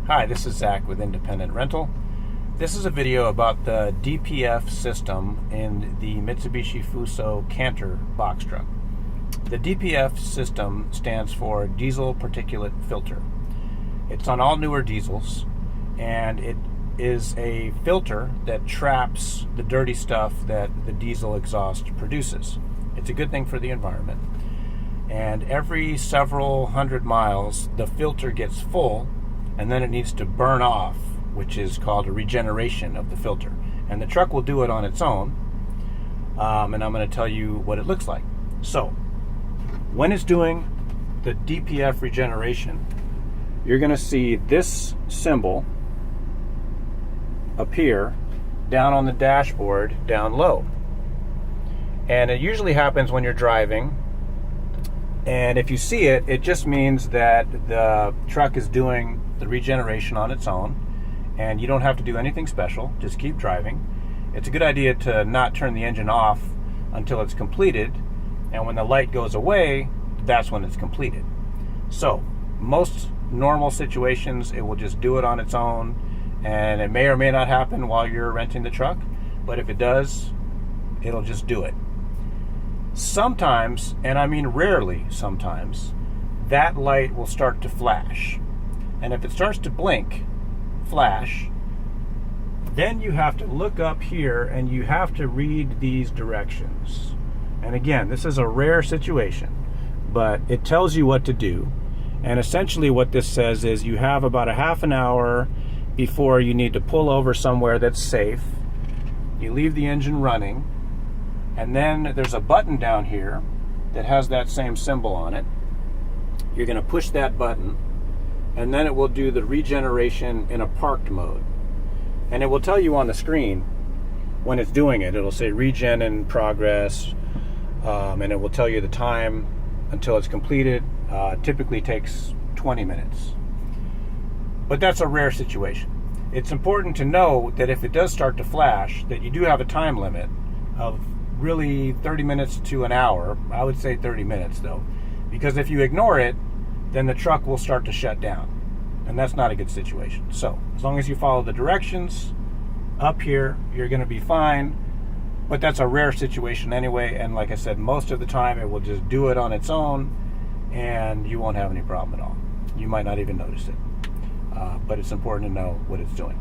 Hi, this is Zach with Independent Rental. This is a video about the DPF system in the Mitsubishi Fuso Canter box truck. The DPF system stands for Diesel Particulate Filter. It's on all newer diesels, and it is a filter that traps the dirty stuff that the diesel exhaust produces. It's a good thing for the environment. And every several hundred miles, the filter gets full, and then it needs to burn off, which is called a regeneration of the filter. And the truck will do it on its own, and I'm going to tell you what it looks like. So, when it's doing the DPF regeneration, you're going to see this symbol appear down on the dashboard, down low. And it usually happens when you're driving. And if you see it, it just means that the truck is doing the regeneration on its own, and you don't have to do anything special. Just keep driving. It's a good idea to not turn the engine off until it's completed, and when the light goes away, that's when it's completed. So, most normal situations, it will just do it on its own, and it may or may not happen while you're renting the truck, but if it does, it'll just do it. Sometimes, and I mean rarely sometimes, that light will start to flash. And if it starts to blink, flash, then you have to look up here and you have to read these directions. And again, this is a rare situation, but it tells you what to do. And essentially what this says is you have about a half an hour before you need to pull over somewhere that's safe. You leave the engine running, and then there's a button down here that has that same symbol on it. You're going to push that button, and then it will do the regeneration in a parked mode. And it will tell you on the screen when it's doing it. It'll say regen in progress, and it will tell you the time until it's completed. Typically takes 20 minutes. But that's a rare situation. It's important to know that if it does start to flash, that you do have a time limit of really 30 minutes to an hour. I would say 30 minutes though, because if you ignore it, then the truck will start to shut down, and that's not a good situation. So as long as you follow the directions up here, you're going to be fine. But that's a rare situation anyway, and like I said, most of the time it will just do it on its own and you won't have any problem at all. You might not even notice it, but it's important to know what it's doing.